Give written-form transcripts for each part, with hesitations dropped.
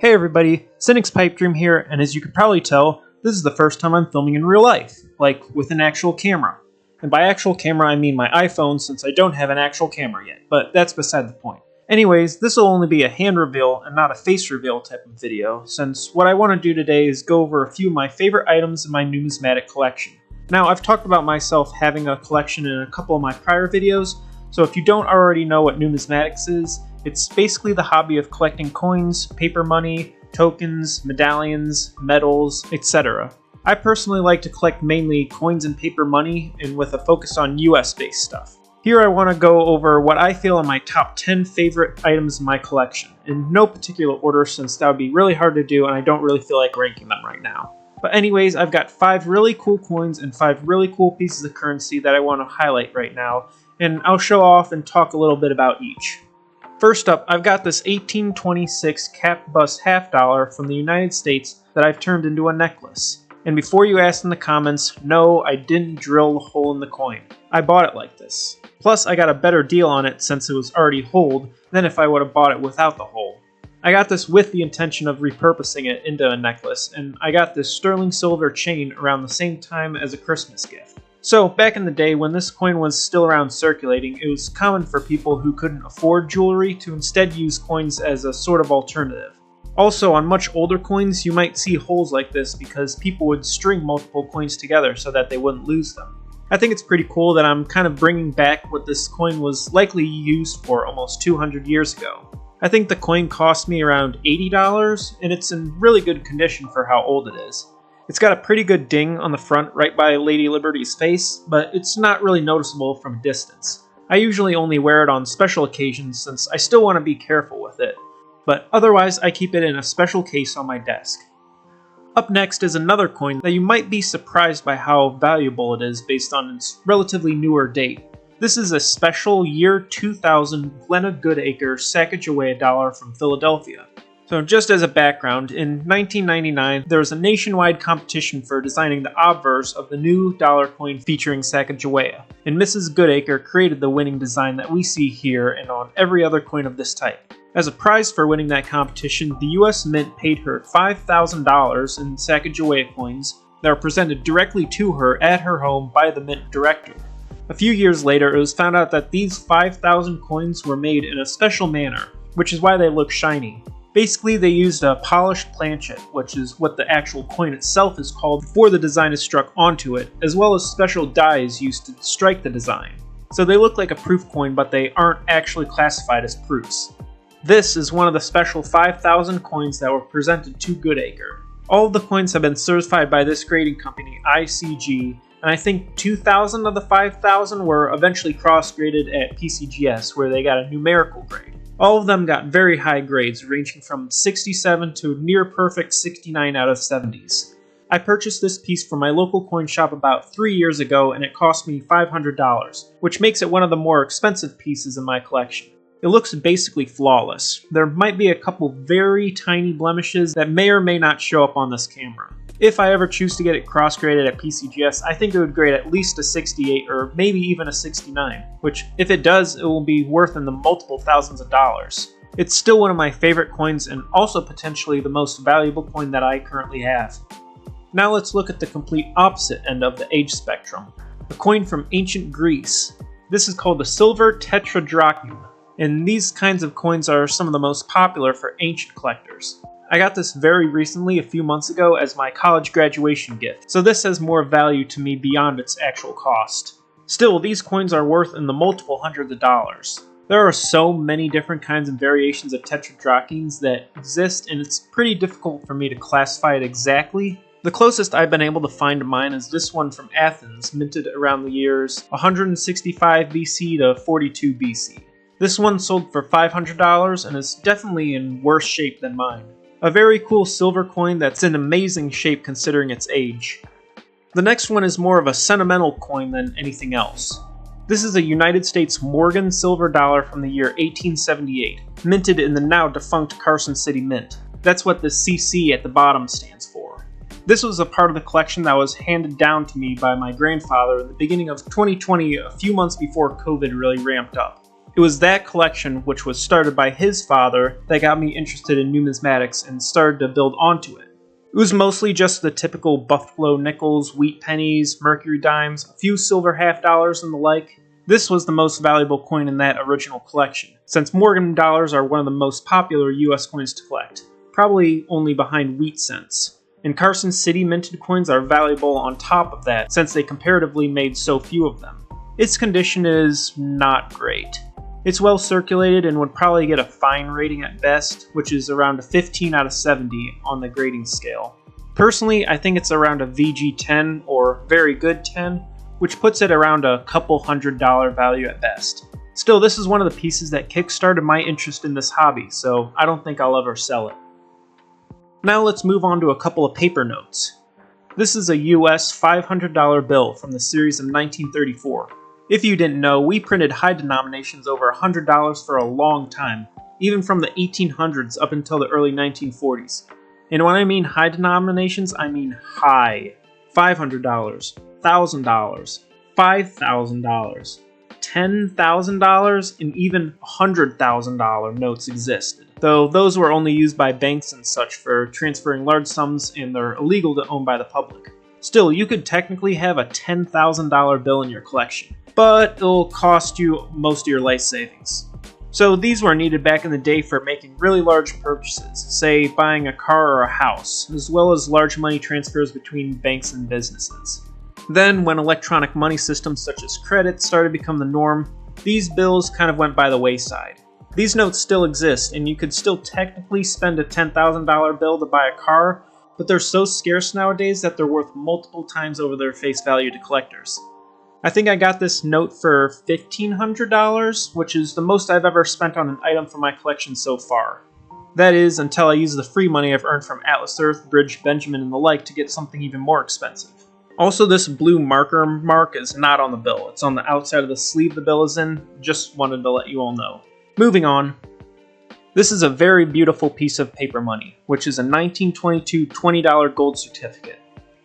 Hey everybody, Cynic's Pipe Dream here, and as you can probably tell, this is the first time I'm filming in real life, like with an actual camera. And by actual camera I mean my iPhone, since I don't have an actual camera yet, but that's beside the point. Anyways, this will only be a hand reveal and not a face reveal type of video, since what I want to do today is go over a few of my favorite items in my numismatic collection. Now, I've talked about myself having a collection in a couple of my prior videos, so if you don't already know what numismatics is, it's basically the hobby of collecting coins, paper money, tokens, medallions, medals, etc. I personally like to collect mainly coins and paper money, and with a focus on US-based stuff. Here I want to go over what I feel are my top 10 favorite items in my collection, in no particular order since that would be really hard to do and I don't really feel like ranking them right now. But anyways, I've got 5 really cool coins and 5 really cool pieces of currency that I want to highlight right now, and I'll show off and talk a little bit about each. First up, I've got this 1826 cap bus half dollar from the United States that I've turned into a necklace. And before you ask in the comments, no, I didn't drill the hole in the coin. I bought it like this. Plus, I got a better deal on it since it was already holed than if I would have bought it without the hole. I got this with the intention of repurposing it into a necklace, and I got this sterling silver chain around the same time as a Christmas gift. So, back in the day when this coin was still around circulating, it was common for people who couldn't afford jewelry to instead use coins as a sort of alternative. Also, on much older coins, you might see holes like this because people would string multiple coins together so that they wouldn't lose them. I think it's pretty cool that I'm kind of bringing back what this coin was likely used for almost 200 years ago. I think the coin cost me around $80, and it's in really good condition for how old it is. It's got a pretty good ding on the front right by Lady Liberty's face, but it's not really noticeable from a distance. I usually only wear it on special occasions since I still want to be careful with it, but otherwise I keep it in a special case on my desk. Up next is another coin that you might be surprised by how valuable it is based on its relatively newer date. This is a special year 2000 Glenna Goodacre Sacagawea dollar from Philadelphia. So just as a background, in 1999 there was a nationwide competition for designing the obverse of the new dollar coin featuring Sacagawea, and Mrs. Goodacre created the winning design that we see here and on every other coin of this type. As a prize for winning that competition, the US Mint paid her $5,000 in Sacagawea coins that were presented directly to her at her home by the Mint director. A few years later, it was found out that these 5,000 coins were made in a special manner, which is why they look shiny. Basically, they used a polished planchet, which is what the actual coin itself is called before the design is struck onto it, as well as special dies used to strike the design. So they look like a proof coin, but they aren't actually classified as proofs. This is one of the special 5,000 coins that were presented to Goodacre. All of the coins have been certified by this grading company, ICG, and I think 2,000 of the 5,000 were eventually cross-graded at PCGS, where they got a numerical grade. All of them got very high grades, ranging from 67 to near perfect 69 out of 70s. I purchased this piece from my local coin shop about 3 years ago, and it cost me $500, which makes it one of the more expensive pieces in my collection. It looks basically flawless. There might be a couple very tiny blemishes that may or may not show up on this camera. If I ever choose to get it cross-graded at PCGS, I think it would grade at least a 68 or maybe even a 69, which if it does, it will be worth in the multiple thousands of dollars. It's still one of my favorite coins and also potentially the most valuable coin that I currently have. Now let's look at the complete opposite end of the age spectrum, a coin from ancient Greece. This is called the silver tetradrachm, and these kinds of coins are some of the most popular for ancient collectors. I got this very recently, a few months ago, as my college graduation gift, so this has more value to me beyond its actual cost. Still, these coins are worth in the multiple hundreds of dollars. There are so many different kinds and variations of tetradrachms that exist, and it's pretty difficult for me to classify it exactly. The closest I've been able to find to mine is this one from Athens, minted around the years 165 BC to 42 BC. This one sold for $500 and is definitely in worse shape than mine. A very cool silver coin that's in amazing shape considering its age. The next one is more of a sentimental coin than anything else. This is a United States Morgan silver dollar from the year 1878, minted in the now defunct Carson City Mint. That's what the CC at the bottom stands for. This was a part of the collection that was handed down to me by my grandfather in the beginning of 2020, a few months before COVID really ramped up. It was that collection, which was started by his father, that got me interested in numismatics and started to build onto it. It was mostly just the typical Buffalo nickels, wheat pennies, mercury dimes, a few silver half dollars, and the like. This was the most valuable coin in that original collection, since Morgan dollars are one of the most popular US coins to collect, probably only behind wheat cents. And Carson City minted coins are valuable on top of that, since they comparatively made so few of them. Its condition is not great. It's well circulated and would probably get a fine rating at best, which is around a 15 out of 70 on the grading scale. Personally, I think it's around a VG 10 or very good 10, which puts it around a couple $100 value at best. Still, this is one of the pieces that kickstarted my interest in this hobby, so I don't think I'll ever sell it. Now let's move on to a couple of paper notes. This is a US $500 bill from the series of 1934. If you didn't know, we printed high denominations over $100 for a long time, even from the 1800s up until the early 1940s. And when I mean high denominations, I mean high. $500, $1,000, $5,000, $10,000, and even $100,000 notes existed, though those were only used by banks and such for transferring large sums and they're illegal to own by the public. Still, you could technically have a $10,000 bill in your collection, but it'll cost you most of your life savings. So these were needed back in the day for making really large purchases, say buying a car or a house, as well as large money transfers between banks and businesses. Then, when electronic money systems such as credit started to become the norm, these bills kind of went by the wayside. These notes still exist, and you could still technically spend a $10,000 bill to buy a car, but they're so scarce nowadays that they're worth multiple times over their face value to collectors. I think I got this note for $1,500, which is the most I've ever spent on an item from my collection so far. That is, until I use the free money I've earned from Atlas Earth, Bridge, Benjamin, and the like to get something even more expensive. Also, this blue marker mark is not on the bill. It's on the outside of the sleeve the bill is in. Just wanted to let you all know. Moving on. This is a very beautiful piece of paper money, which is a 1922 $20 gold certificate.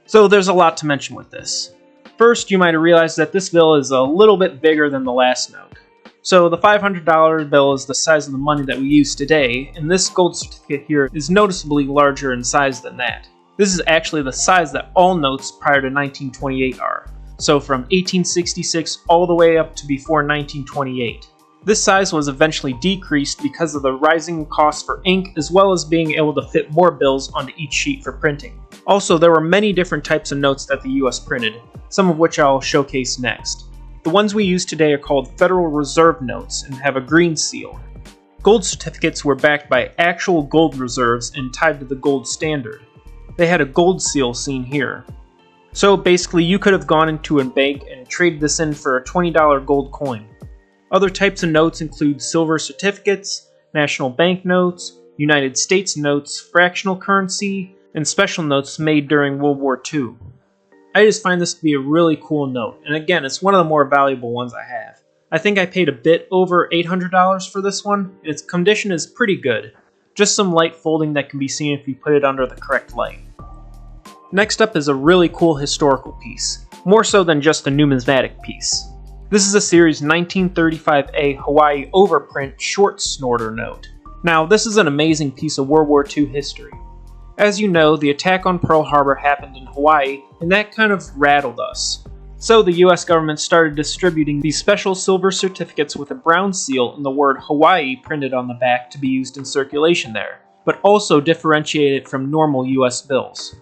So there's a lot to mention with this. First, you might have realized that this bill is a little bit bigger than the last note. So the $500 bill is the size of the money that we use today, and this gold certificate here is noticeably larger in size than that. This is actually the size that all notes prior to 1928 are, so from 1866 all the way up to before 1928. This size was eventually decreased because of the rising cost for ink, as well as being able to fit more bills onto each sheet for printing. Also, there were many different types of notes that the US printed, some of which I'll showcase next. The ones we use today are called Federal Reserve notes and have a green seal. Gold certificates were backed by actual gold reserves and tied to the gold standard. They had a gold seal seen here. So basically, you could have gone into a bank and traded this in for a $20 gold coin. Other types of notes include silver certificates, national bank notes, United States notes, fractional currency, and special notes made during World War II. I just find this to be a really cool note, and again, it's one of the more valuable ones I have. I think I paid a bit over $800 for this one, and its condition is pretty good. Just some light folding that can be seen if you put it under the correct light. Next up is a really cool historical piece, more so than just a numismatic piece. This is a series 1935A Hawaii overprint short snorter note. Now, this is an amazing piece of World War II history. As you know, the attack on Pearl Harbor happened in Hawaii, and that kind of rattled us. So the US government started distributing these special silver certificates with a brown seal and the word Hawaii printed on the back to be used in circulation there, but also differentiated from normal US bills.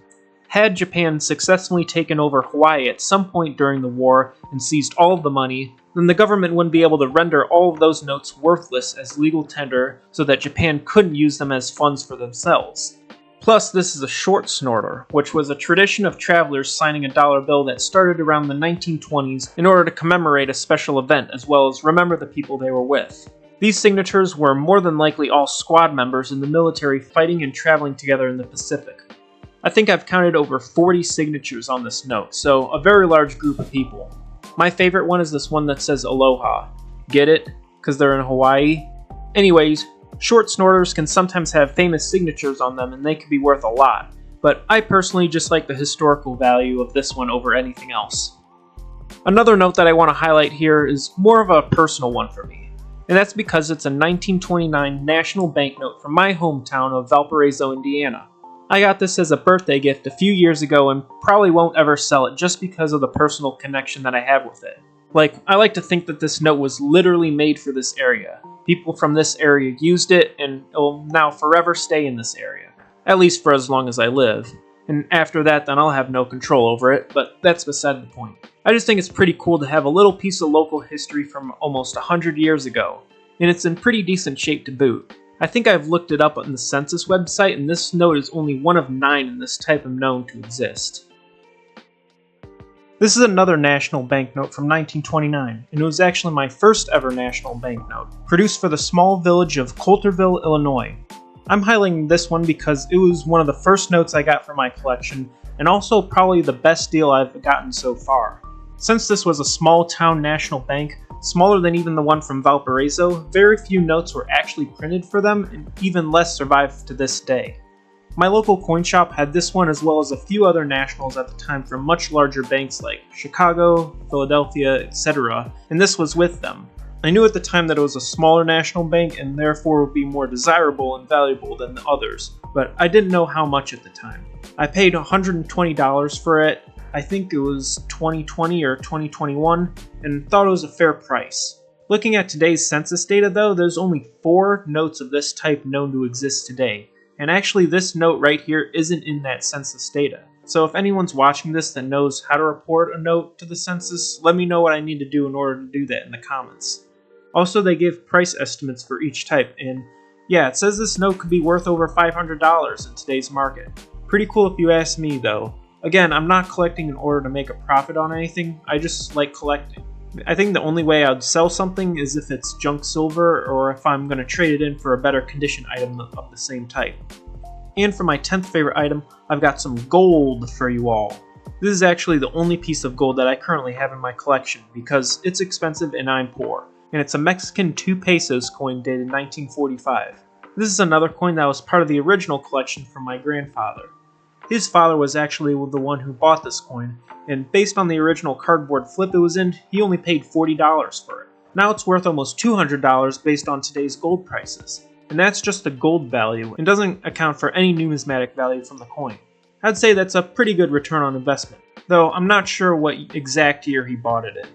Had Japan successfully taken over Hawaii at some point during the war and seized all of the money, then the government wouldn't be able to render all of those notes worthless as legal tender so that Japan couldn't use them as funds for themselves. Plus, this is a short snorter, which was a tradition of travelers signing a dollar bill that started around the 1920s in order to commemorate a special event as well as remember the people they were with. These signatures were more than likely all squad members in the military fighting and traveling together in the Pacific. I think I've counted over 40 signatures on this note, so a very large group of people. My favorite one is this one that says Aloha. Get it? Because they're in Hawaii? Anyways, short snorters can sometimes have famous signatures on them and they can be worth a lot, but I personally just like the historical value of this one over anything else. Another note that I want to highlight here is more of a personal one for me. and that's because it's a 1929 national banknote from my hometown of Valparaiso, Indiana. I got this as a birthday gift a few years ago and probably won't ever sell it just because of the personal connection that I have with it. Like, I like to think that this note was literally made for this area. People from this area used it, and it will now forever stay in this area. At least for as long as I live. And after that, then I'll have no control over it, but that's beside the point. I just think it's pretty cool to have a little piece of local history from almost 100 years ago, and it's in pretty decent shape to boot. I think I've looked it up on the census website, and this note is only one of 9 in this type of known to exist. This is another national banknote from 1929, and it was actually my first ever national banknote, produced for the small village of Coulterville, Illinois. I'm highlighting this one because it was one of the first notes I got for my collection, and also probably the best deal I've gotten so far. Since this was a small town national bank, smaller than even the one from Valparaiso, very few notes were actually printed for them, and even less survive to this day. My local coin shop had this one as well as a few other nationals at the time from much larger banks like Chicago, Philadelphia, etc., and this was with them. I knew at the time that it was a smaller national bank and therefore would be more desirable and valuable than the others, but I didn't know how much at the time. I paid $120 for it, I think it was 2020 or 2021, and thought it was a fair price. Looking at today's census data though, there's only 4 notes of this type known to exist today. And actually this note right here isn't in that census data. So if anyone's watching this that knows how to report a note to the census, let me know what I need to do in order to do that in the comments. Also, they give price estimates for each type, and yeah, it says this note could be worth over $500 in today's market. Pretty cool if you ask me though. Again, I'm not collecting in order to make a profit on anything, I just like collecting. I think the only way I'd sell something is if it's junk silver or if I'm going to trade it in for a better condition item of the same type. And for my 10th favorite item, I've got some gold for you all. This is actually the only piece of gold that I currently have in my collection because it's expensive and I'm poor. And it's a Mexican 2 pesos coin dated 1945. This is another coin that was part of the original collection from my grandfather. His father was actually the one who bought this coin, and based on the original cardboard flip it was in, he only paid $40 for it. Now it's worth almost $200 based on today's gold prices. And that's just the gold value, and doesn't account for any numismatic value from the coin. I'd say that's a pretty good return on investment, though I'm not sure what exact year he bought it in.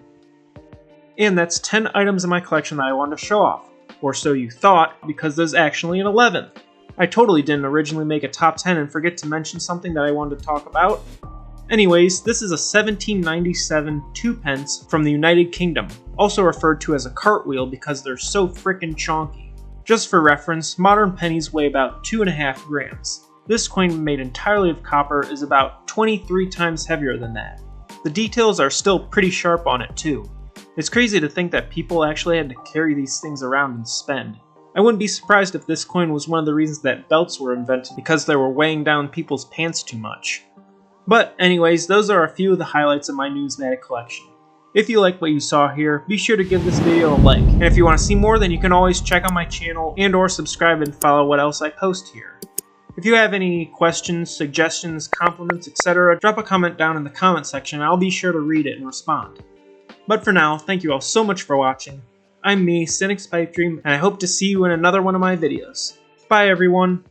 And that's 10 items in my collection that I wanted to show off, or so you thought, because there's actually an 11th. I totally didn't originally make a top 10 and forget to mention something that I wanted to talk about. Anyways, this is a 1797 2 pence from the United Kingdom, also referred to as a cartwheel because they're so frickin' chonky. Just for reference, modern pennies weigh about 2.5 grams. This coin made entirely of copper is about 23 times heavier than that. The details are still pretty sharp on it too. It's crazy to think that people actually had to carry these things around and spend. I wouldn't be surprised if this coin was one of the reasons that belts were invented because they were weighing down people's pants too much. But anyways, those are a few of the highlights of my numismatic collection. If you like what you saw here, be sure to give this video a like. And if you want to see more, then you can always check out my channel and or subscribe and follow what else I post here. If you have any questions, suggestions, compliments, etc., drop a comment down in the comment section and I'll be sure to read it and respond. But for now, thank you all so much for watching. I'm me, Cynic's Pipe Dream, and I hope to see you in another one of my videos. Bye everyone!